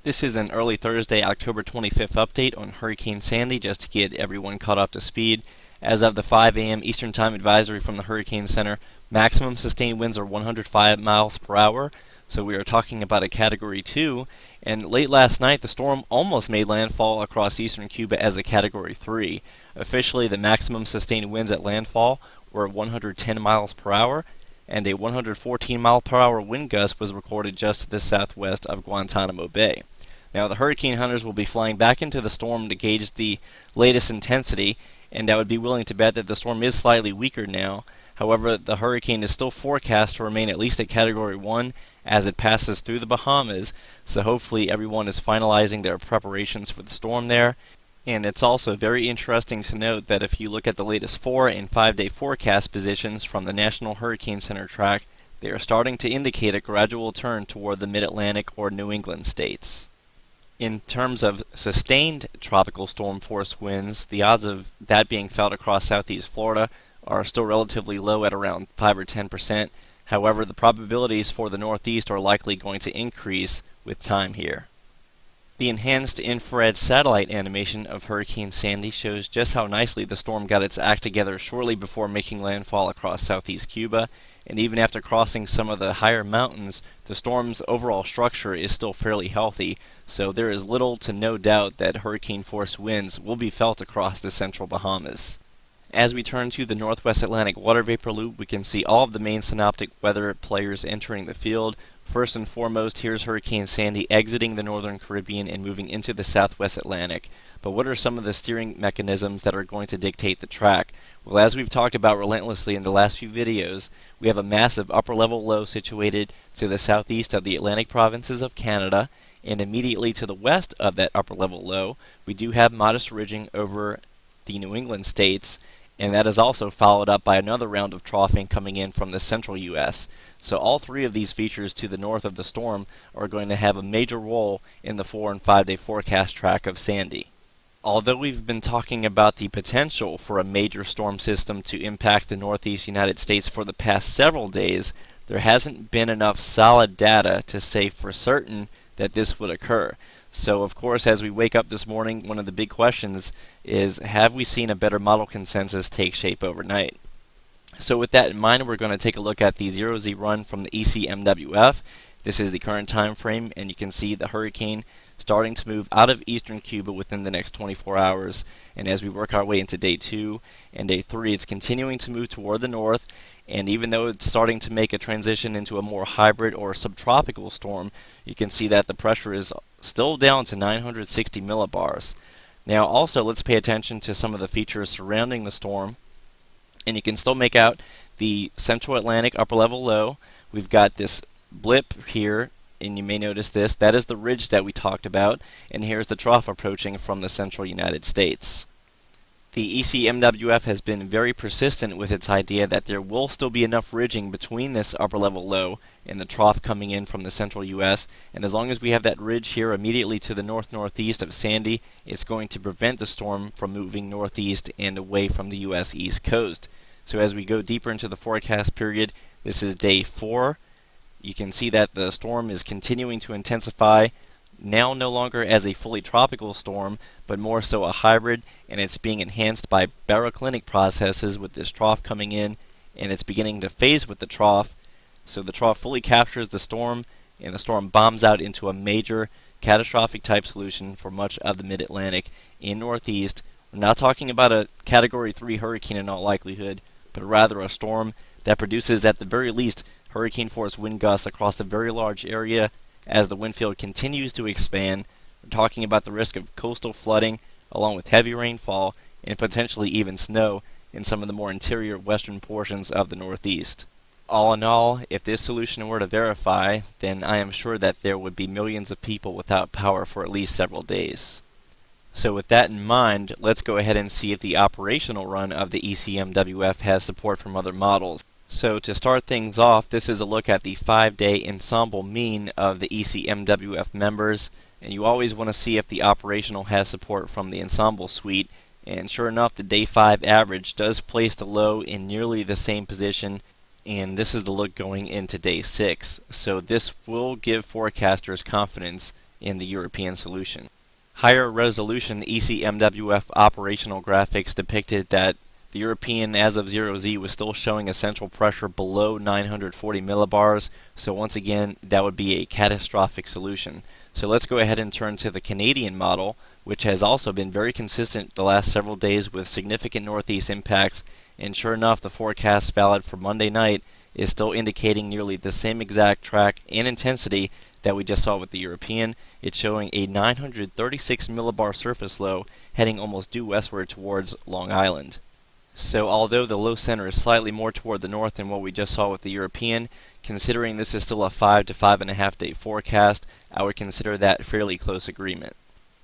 This is an early Thursday, October 25th update on Hurricane Sandy, just to get everyone caught up to speed. As of the 5 a.m. Eastern Time advisory from the Hurricane Center, maximum sustained winds are 105 miles per hour, so we are talking about a Category 2. And late last night, the storm almost made landfall across eastern Cuba as a Category 3. Officially, the maximum sustained winds at landfall were 110 miles per hour, and a 114 mile per hour wind gust was recorded just to the southwest of Guantanamo Bay. Now, the hurricane hunters will be flying back into the storm to gauge the latest intensity, and I would be willing to bet that the storm is slightly weaker now. However, the hurricane is still forecast to remain at least at Category 1 as it passes through the Bahamas, so hopefully everyone is finalizing their preparations for the storm there. And it's also very interesting to note that if you look at the latest 4 and 5 day forecast positions from the National Hurricane Center track, they are starting to indicate a gradual turn toward the Mid-Atlantic or New England states. In terms of sustained tropical storm force winds, the odds of that being felt across southeast Florida are still relatively low at around 5 or 10%. However, the probabilities for the northeast are likely going to increase with time here. The enhanced infrared satellite animation of Hurricane Sandy shows just how nicely the storm got its act together shortly before making landfall across southeast Cuba, and even after crossing some of the higher mountains, the storm's overall structure is still fairly healthy, so there is little to no doubt that hurricane-force winds will be felt across the central Bahamas. As we turn to the northwest Atlantic water vapor loop, we can see all of the main synoptic weather players entering the field. First and foremost, here's Hurricane Sandy exiting the northern Caribbean and moving into the southwest Atlantic. But what are some of the steering mechanisms that are going to dictate the track? Well, as we've talked about relentlessly in the last few videos, we have a massive upper-level low situated to the southeast of the Atlantic provinces of Canada, and immediately to the west of that upper-level low, we do have modest ridging over the New England states, and that is also followed up by another round of troughing coming in from the central U.S. So all three of these features to the north of the storm are going to have a major role in the 4 and 5 day forecast track of Sandy. Although we've been talking about the potential for a major storm system to impact the northeast United States for the past several days, there hasn't been enough solid data to say for certain that this would occur. So, of course, as we wake up this morning, one of the big questions is, have we seen a better model consensus take shape overnight? So with that in mind, we're going to take a look at the 0Z run from the ECMWF. This is the current time frame, and you can see the hurricane starting to move out of eastern Cuba within the next 24 hours. And as we work our way into day 2 and day 3, it's continuing to move toward the north. And even though it's starting to make a transition into a more hybrid or subtropical storm, you can see that the pressure is still down to 960 millibars. Now also, let's pay attention to some of the features surrounding the storm. And you can still make out the central Atlantic upper level low. We've got this blip here, and you may notice this. That is the ridge that we talked about, and here's the trough approaching from the central United States. The ECMWF has been very persistent with its idea that there will still be enough ridging between this upper level low and the trough coming in from the central U.S., and as long as we have that ridge here immediately to the north-northeast of Sandy, it's going to prevent the storm from moving northeast and away from the U.S. East Coast. So as we go deeper into the forecast period, this is day 4. You can see that the storm is continuing to intensify, now no longer as a fully tropical storm, but more so a hybrid, and it's being enhanced by baroclinic processes with this trough coming in, and it's beginning to phase with the trough. So the trough fully captures the storm, and the storm bombs out into a major catastrophic type solution for much of the mid-Atlantic in northeast. We're not talking about a Category 3 hurricane in all likelihood, but rather a storm that produces at the very least hurricane-force wind gusts across a very large area. As the wind field continues to expand, we're talking about the risk of coastal flooding along with heavy rainfall and potentially even snow in some of the more interior western portions of the northeast. All in all, if this solution were to verify, then I am sure that there would be millions of people without power for at least several days. So with that in mind, let's go ahead and see if the operational run of the ECMWF has support from other models. So to start things off, this is a look at the 5-day ensemble mean of the ECMWF members, and you always want to see if the operational has support from the ensemble suite, and sure enough, the day 5 average does place the low in nearly the same position, and this is the look going into day 6. So this will give forecasters confidence in the European solution. Higher resolution ECMWF operational graphics depicted that the European as of 0Z was still showing a central pressure below 940 millibars, so once again that would be a catastrophic solution. So let's go ahead and turn to the Canadian model, which has also been very consistent the last several days with significant northeast impacts, and sure enough the forecast valid for Monday night is still indicating nearly the same exact track and intensity that we just saw with the European. It's showing a 936 millibar surface low heading almost due westward towards Long Island. So although the low center is slightly more toward the north than what we just saw with the European, considering this is still a 5 to 5.5 day forecast, I would consider that fairly close agreement.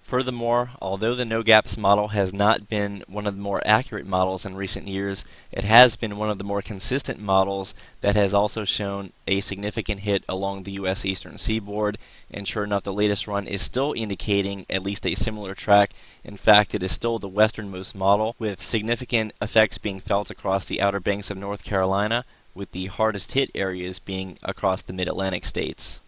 Furthermore, although the no-gaps model has not been one of the more accurate models in recent years, it has been one of the more consistent models that has also shown a significant hit along the U.S. eastern seaboard, and sure enough the latest run is still indicating at least a similar track. In fact, it is still the westernmost model, with significant effects being felt across the outer banks of North Carolina, with the hardest hit areas being across the mid-Atlantic states.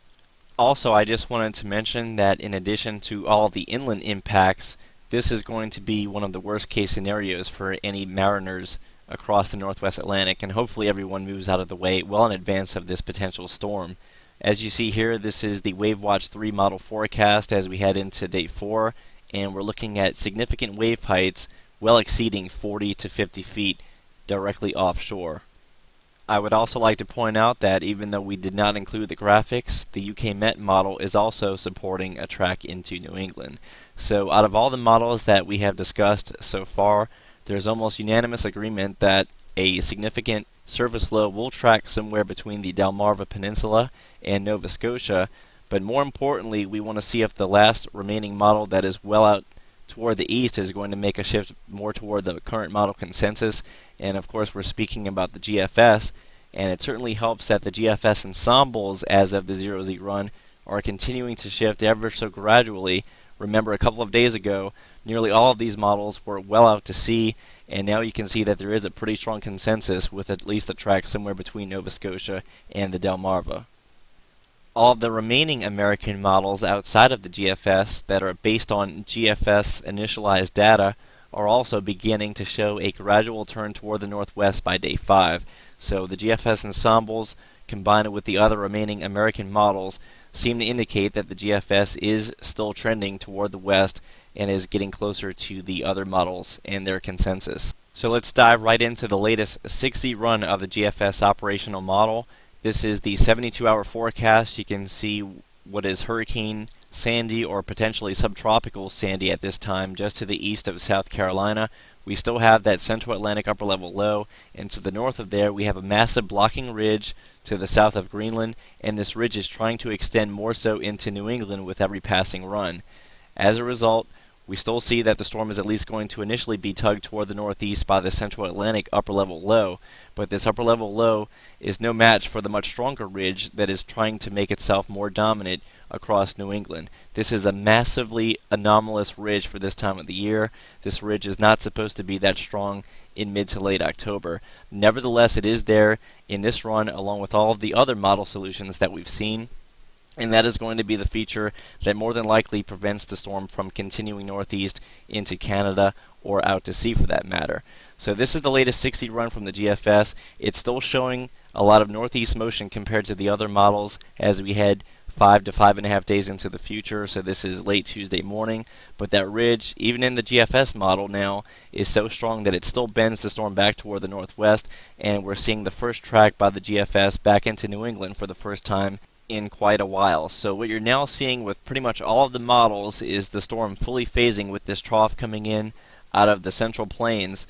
Also, I just wanted to mention that in addition to all the inland impacts, this is going to be one of the worst case scenarios for any mariners across the Northwest Atlantic, and hopefully everyone moves out of the way well in advance of this potential storm. As you see here, this is the WaveWatch 3 model forecast as we head into day 4, and we're looking at significant wave heights well exceeding 40 to 50 feet directly offshore. I would also like to point out that even though we did not include the graphics, the UK Met model is also supporting a track into New England. So out of all the models that we have discussed so far, there's almost unanimous agreement that a significant surface low will track somewhere between the Delmarva Peninsula and Nova Scotia, but more importantly, we want to see if the last remaining model that is well out toward the east is going to make a shift more toward the current model consensus. And of course we're speaking about the GFS, and it certainly helps that the GFS ensembles as of the 0Z run are continuing to shift ever so gradually. Remember, a couple of days ago nearly all of these models were well out to sea, and now you can see that there is a pretty strong consensus with at least a track somewhere between Nova Scotia and the Delmarva. All of the remaining American models outside of the GFS that are based on GFS initialized data are also beginning to show a gradual turn toward the northwest by day 5. So the GFS ensembles combined with the other remaining American models seem to indicate that the GFS is still trending toward the west and is getting closer to the other models and their consensus. So let's dive right into the latest 6Z run of the GFS operational model. This is the 72-hour forecast. You can see what is Hurricane Sandy or potentially subtropical Sandy at this time just to the east of South Carolina. We still have that central Atlantic upper level low, and to the north of there we have a massive blocking ridge to the south of Greenland, and this ridge is trying to extend more so into New England with every passing run. As a result, we still see that the storm is at least going to initially be tugged toward the northeast by the central Atlantic upper level low, but this upper level low is no match for the much stronger ridge that is trying to make itself more dominant across New England. This is a massively anomalous ridge for this time of the year. This ridge is not supposed to be that strong in mid to late October. Nevertheless, it is there in this run along with all of the other model solutions that we've seen. And that is going to be the feature that more than likely prevents the storm from continuing northeast into Canada or out to sea for that matter. So this is the latest 60 run from the GFS. It's still showing a lot of northeast motion compared to the other models as we head 5 to 5.5 days into the future. So this is late Tuesday morning, but that ridge, even in the GFS model now, is so strong that it still bends the storm back toward the northwest, and we're seeing the first track by the GFS back into New England for the first time in quite a while. So what you're now seeing with pretty much all of the models is the storm fully phasing with this trough coming in out of the central plains,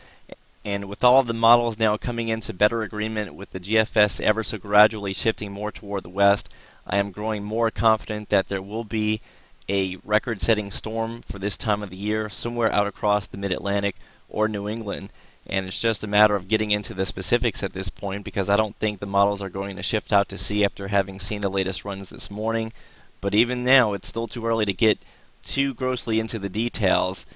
and with all of the models now coming into better agreement with the GFS ever so gradually shifting more toward the west, I am growing more confident that there will be a record-setting storm for this time of the year somewhere out across the mid-Atlantic or New England. And it's just a matter of getting into the specifics at this point, because I don't think the models are going to shift out to sea after having seen the latest runs this morning. But even now, it's still too early to get too grossly into the details.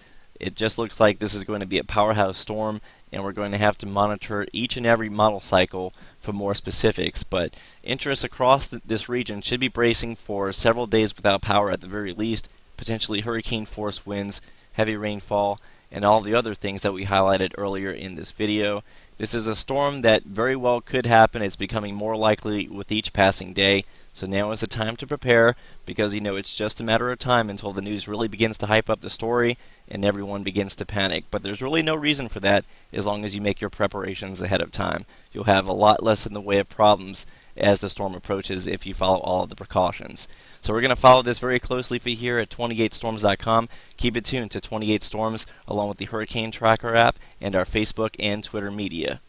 It just looks like this is going to be a powerhouse storm, and we're going to have to monitor each and every model cycle for more specifics. But interests across this region should be bracing for several days without power at the very least, potentially hurricane force winds, heavy rainfall, and all the other things that we highlighted earlier in this video. This is a storm that very well could happen. It's becoming more likely with each passing day. So now is the time to prepare, because it's just a matter of time until the news really begins to hype up the story and everyone begins to panic. But there's really no reason for that as long as you make your preparations ahead of time. You'll have a lot less in the way of problems as the storm approaches if you follow all of the precautions. So we're going to follow this very closely for you here at 28storms.com. Keep it tuned to 28 Storms along with the Hurricane Tracker app and our Facebook and Twitter media.